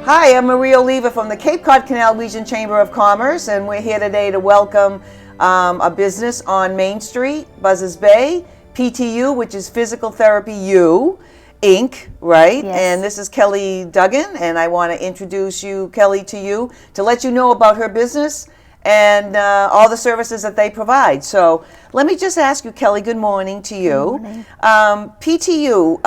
Hi, I'm Maria Oliva from the Cape Cod Canal Region Chamber of Commerce, and we're here today to welcome a business on Main Street, Buzzards Bay, PTU, which is Physical Therapy U, Inc., right? Yes. And this is Kelly Duggan, and I want to introduce you, Kelly, to you to let you know about her business and all the services that they provide. So let me just ask you, Kelly, good morning to you. Good morning. PTU,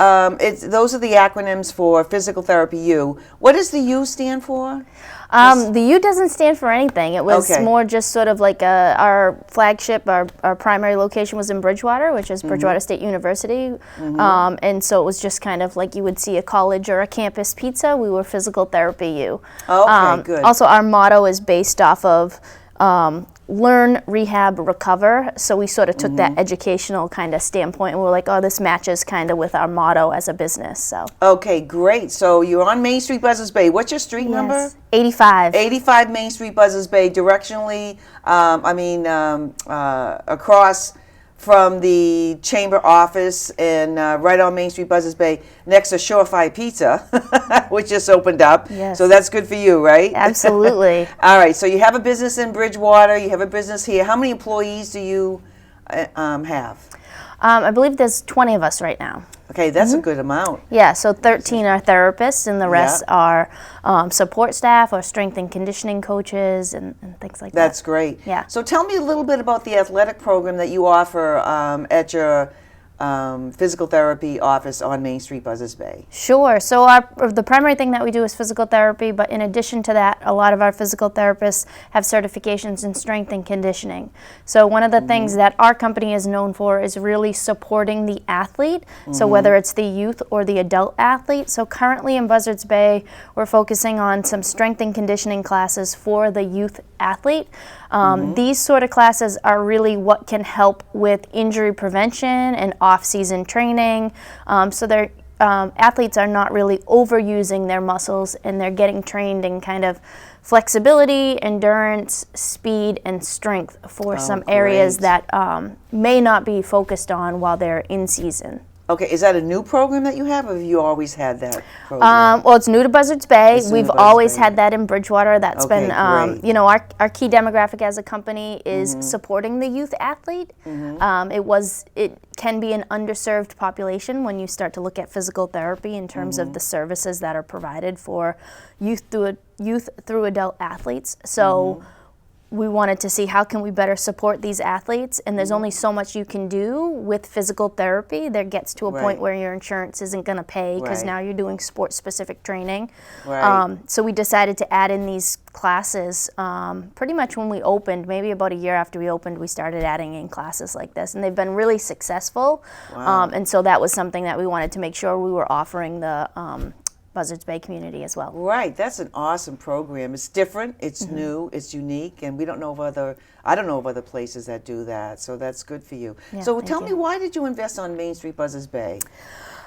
those are the acronyms for Physical Therapy U. What does the U stand for? The U doesn't stand for anything. It was Okay. more just sort of like our flagship, our primary location was in Bridgewater, which is Bridgewater State University. And so it was just kind of like you would see a college or a campus pizza. We were Physical Therapy U. Okay, good. Also, our motto is based off of learn, rehab, recover. So we sort of took that educational kind of standpoint, and we're like, oh, this matches kind of with our motto as a business. So Okay, great. So you're on Main Street, Buzzards Bay. What's your street number? Yes. 85. 85 Main Street, Buzzards Bay, directionally, across from the chamber office and right on Main Street, Buzzards Bay, next to Surefire Pizza, which just opened up. Yes. So that's good for you, right? Absolutely. All right, so you have a business in Bridgewater, you have a business here. How many employees do you have? I believe there's 20 of us right now. Okay, that's a good amount. Yeah, so 13 are therapists, and the rest are support staff or strength and conditioning coaches and things like that. That's great. Yeah. So tell me a little bit about the athletic program that you offer at your physical therapy office on Main Street, Buzzards Bay. Sure. So the primary thing that we do is physical therapy, but in addition to that, a lot of our physical therapists have certifications in strength and conditioning. So one of the things that our company is known for is really supporting the athlete, so whether it's the youth or the adult athlete. So currently in Buzzards Bay, we're focusing on some strength and conditioning classes for the youth athlete. These sort of classes are really what can help with injury prevention and off-season training. So their athletes are not really overusing their muscles, and they're getting trained in kind of flexibility, endurance, speed, and strength for some areas that may not be focused on while they're in season. Okay, is that a new program that you have, or have you always had that program? Well, it's new to Buzzards Bay. It's new to We've Buzzards always Bay. had that in Bridgewater. That's Okay, been, great. you know, our key demographic as a company is supporting the youth athlete. It can be an underserved population when you start to look at physical therapy in terms of the services that are provided for youth through adult athletes. So we wanted to see how can we better support these athletes, and there's only so much you can do with physical therapy. There gets to a point where your insurance isn't going to pay because now you're doing sport-specific training. Right. So we decided to add in these classes pretty much when we opened. Maybe about a year after we opened, we started adding in classes like this, and they've been really successful. And so that was something that we wanted to make sure we were offering the Buzzards Bay community as well. Right, that's an awesome program. It's different, it's new, it's unique, and I don't know of other places that do that, so that's good for you. Yeah, So thank tell you. me, why did you invest on Main Street, Buzzards Bay?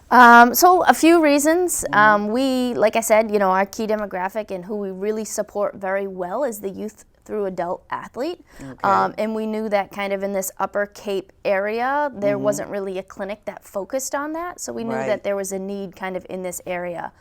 So a few reasons. We, like I said, you know, our key demographic and who we really support very well is the youth through adult athlete. And we knew that kind of in this Upper Cape area, there wasn't really a clinic that focused on that. So we knew that there was a need kind of in this area.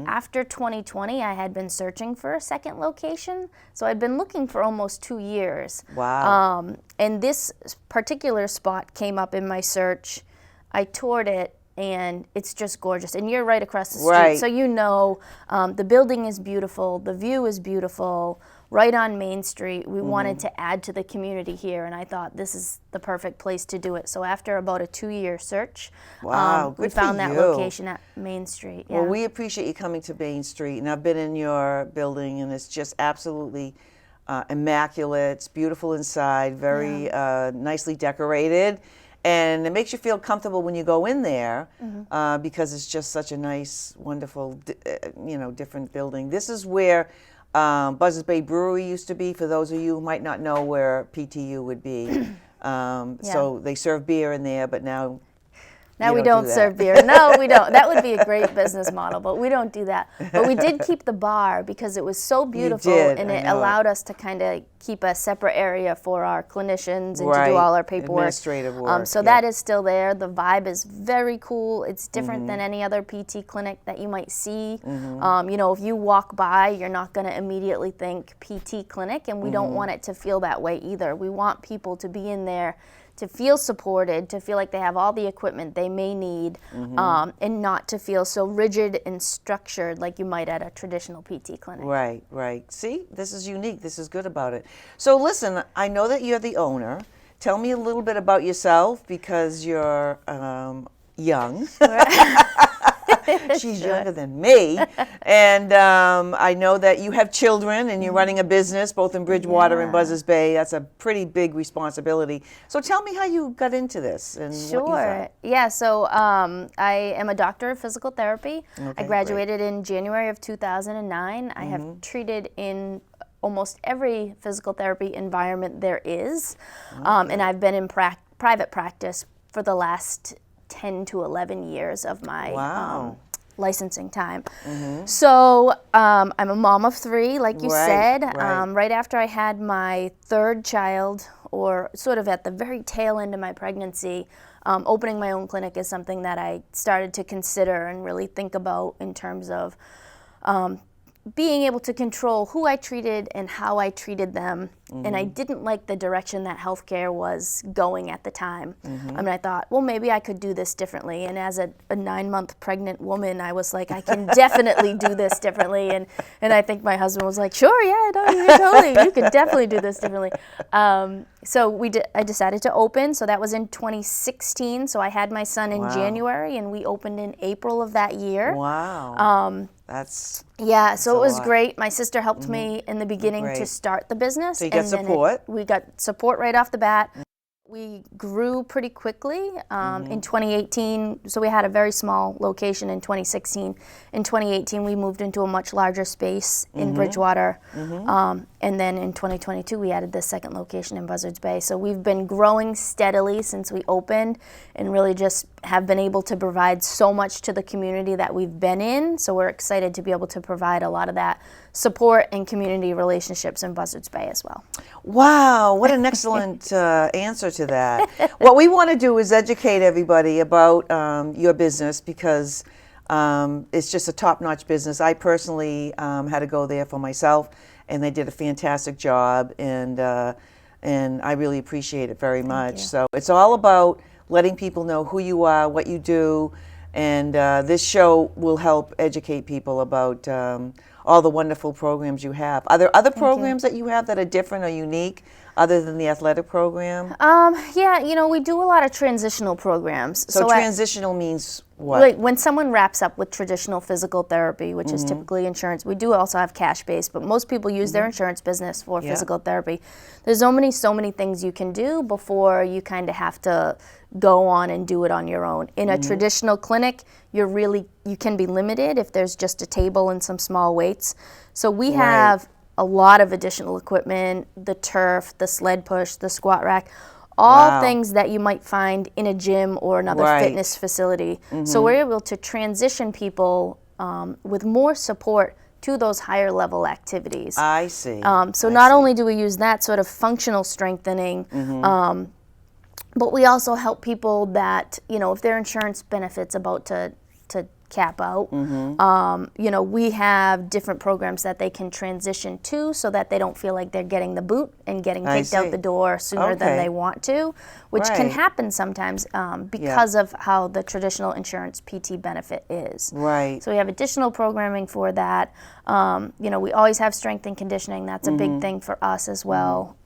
After 2020, I had been searching for a second location. So I'd been looking for almost 2 years. Wow. And this particular spot came up in my search. I toured it, and it's just gorgeous. And you're right across the street, Right. so you know the building is beautiful, the view is beautiful, right on Main Street. We wanted to add to the community here, and I thought this is the perfect place to do it. So after about a 2-year search, Wow, we good for found that you. location at Main Street. Yeah. Well, we appreciate you coming to Main Street, and I've been in your building, and it's just absolutely immaculate. It's beautiful inside, very nicely decorated, and it makes you feel comfortable when you go in there because it's just such a nice, wonderful, different building. This is where Buzzards Bay Brewery used to be, for those of you who might not know where PTU would be. So they serve beer in there, but now Now You we don't don't do that. serve beer. No, we don't. That would be a great business model, but we don't do that. But we did keep the bar because it was so beautiful, did, and I it know allowed us to kind of keep a separate area for our clinicians and to Right. do all our paperwork. Administrative work, So yeah. that is still there. The vibe is very cool. It's different Mm-hmm. than any other PT clinic that you might see. You know, if you walk by, you're not going to immediately think PT clinic, and we Mm-hmm. don't want it to feel that way either. We want people to be in there to feel supported, to feel like they have all the equipment they may need, and not to feel so rigid and structured like you might at a traditional PT clinic. Right, right. See, this is unique. This is good about it. So listen, I know that you're the owner. Tell me a little bit about yourself because you're young. She's younger than me. And I know that you have children and you're running a business both in Bridgewater and Buzzards Bay. That's a pretty big responsibility. So tell me how you got into this and what you Sure. thought. Yeah, so I am a doctor of physical therapy. Okay, I graduated in January of 2009. I have treated in almost every physical therapy environment there is. And I've been in private practice for the last 10 to 11 years of my Wow. licensing time. So I'm a mom of 3, like you Right, said. right. Right after I had my 3rd child, or sort of at the very tail end of my pregnancy, opening my own clinic is something that I started to consider and really think about in terms of being able to control who I treated and how I treated them. And I didn't like the direction that healthcare was going at the time. I mean, I thought, well, maybe I could do this differently. And as a 9-month pregnant woman, I was like, I can definitely do this differently. And I think my husband was like, sure, yeah, no, you could definitely do this differently. So I decided to open. So that was in 2016. So I had my son in Wow. January, and we opened in April of that year. Wow. That's Yeah, so it a was lot. great. My sister helped me in the beginning to Great. start the business. So you got and then support. we got support right off the bat. We grew pretty quickly in 2018. So we had a very small location in 2016. In 2018, we moved into a much larger space in Bridgewater. And then in 2022, we added this second location in Buzzards Bay. So we've been growing steadily since we opened, and really just have been able to provide so much to the community that we've been in. So we're excited to be able to provide a lot of that support and community relationships in Buzzards Bay as well. Wow, what an excellent answer to that. What we want to do is educate everybody about your business because it's just a top-notch business. I personally had to go there for myself, and they did a fantastic job, and I really appreciate it very much. So it's all about letting people know who you are, what you do, and this show will help educate people about all the wonderful programs you have. Are there other programs that you have that are different or unique other than the athletic program? Yeah, you know, we do a lot of transitional programs. So at- transitional means what? Like when someone wraps up with traditional physical therapy, which is typically insurance, we do also have cash-based, but most people use their insurance business for physical therapy. There's so many things you can do before you kind of have to go on and do it on your own. In a traditional clinic, you can be limited if there's just a table and some small weights. So we have a lot of additional equipment, the turf, the sled push, the squat rack, all things that you might find in a gym or another fitness facility. So we're able to transition people with more support to those higher level activities. I see. So not only do we use that sort of functional strengthening, but we also help people that, you know, if their insurance benefit's about to cap out, you know, we have different programs that they can transition to so that they don't feel like they're getting the boot and getting kicked out the door sooner than they want to, which can happen sometimes because of how the traditional insurance PT benefit is. Right. So we have additional programming for that. You know, we always have strength and conditioning. That's a big thing for us as well.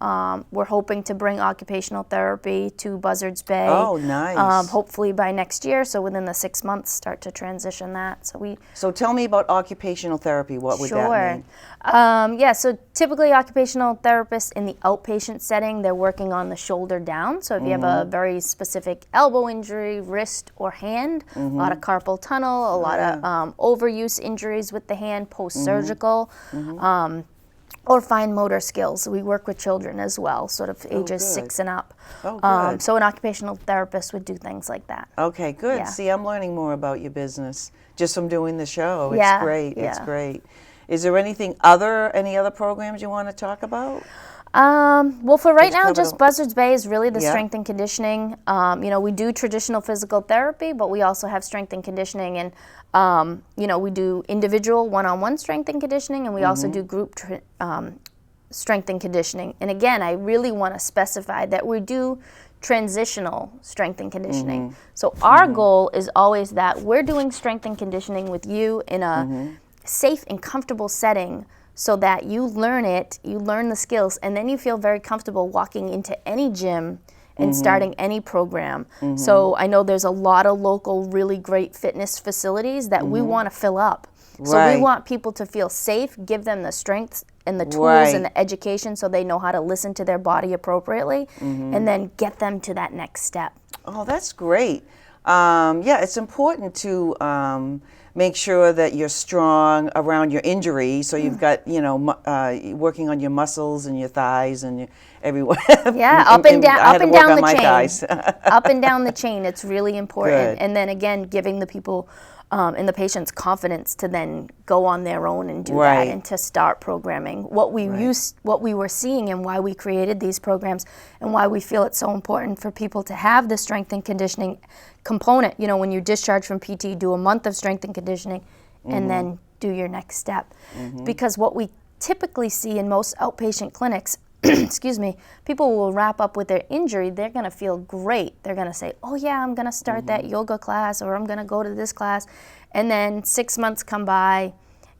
We're hoping to bring occupational therapy to Buzzards Bay. Oh, nice. Hopefully by next year, so within the 6 months, start to transition that. So tell me about occupational therapy. What would that mean? Yeah, so typically occupational therapists in the outpatient setting, they're working on the shoulder down. So if you have a very specific elbow injury, wrist or hand, a lot of carpal tunnel, a lot of overuse injuries with the hand, post-surgical, or fine motor skills. We work with children as well, sort of ages good. 6 and up. Oh, good. So an occupational therapist would do things like that. Okay, good. Yeah. See, I'm learning more about your business just from doing the show. It's Yeah, great. It's yeah. great. Is there any other programs you want to talk about? Well, for right Let's now, cover just the- Buzzards Bay is really the Yeah. strength and conditioning. We do traditional physical therapy, but we also have strength and conditioning, and we do individual one-on-one strength and conditioning, and we also do group strength and conditioning. And again, I really want to specify that we do transitional strength and conditioning. So our goal is always that we're doing strength and conditioning with you in a safe and comfortable setting, so that you learn it, you learn the skills, and then you feel very comfortable walking into any gym and starting any program. So I know there's a lot of local really great fitness facilities that we want to fill up. So Right. we want people to feel safe, give them the strength and the tools Right. and the education so they know how to listen to their body appropriately, and then get them to that next step. Oh, that's great. Yeah, it's important to make sure that you're strong around your injury. So you've got, working on your muscles and your thighs and everywhere. Yeah, up and down, I had up to and work down on the my chain. thighs. Up and down the chain, it's really important. Good. And then again, giving the people and the patients confidence to then go on their own and do Right. that, and to start programming. What we were seeing, and why we created these programs, and why we feel it's so important for people to have the strength and conditioning component. When you discharge from PT, do a month of strength and conditioning, and then do your next step. Because what we typically see in most outpatient clinics, excuse me, people will wrap up with their injury, they're going to feel great. They're going to say, oh yeah, I'm going to start that yoga class, or I'm going to go to this class. And then 6 months come by,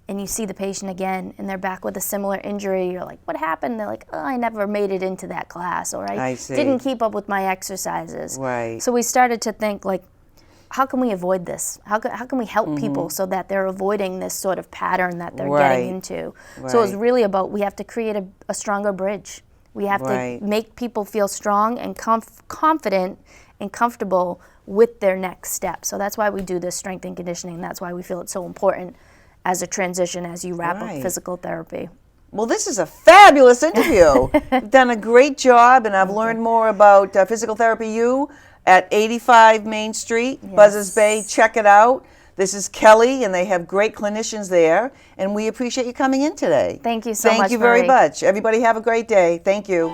and you see the patient again, and they're back with a similar injury. You're like, what happened? They're like, oh, I never made it into that class, or I see. didn't keep up with my exercises. Right. So we started to think, like, how can we avoid this? How can we help people so that they're avoiding this sort of pattern that they're Right. getting into? So it's Right. really about, we have to create a stronger bridge. We have Right. to make people feel strong and confident and comfortable with their next step. So that's why we do this strength and conditioning. That's why we feel it's so important as a transition, as you wrap Right. up physical therapy. Well, this is a fabulous interview. You've done a great job, and I've learned more about Physical Therapy U at 85 Main Street, Buzzards Bay. Check it out. This is Kelly, and they have great clinicians there, and we appreciate you coming in today. Thank you so much, Thank you very Marie. much. Everybody have a great day. Thank you.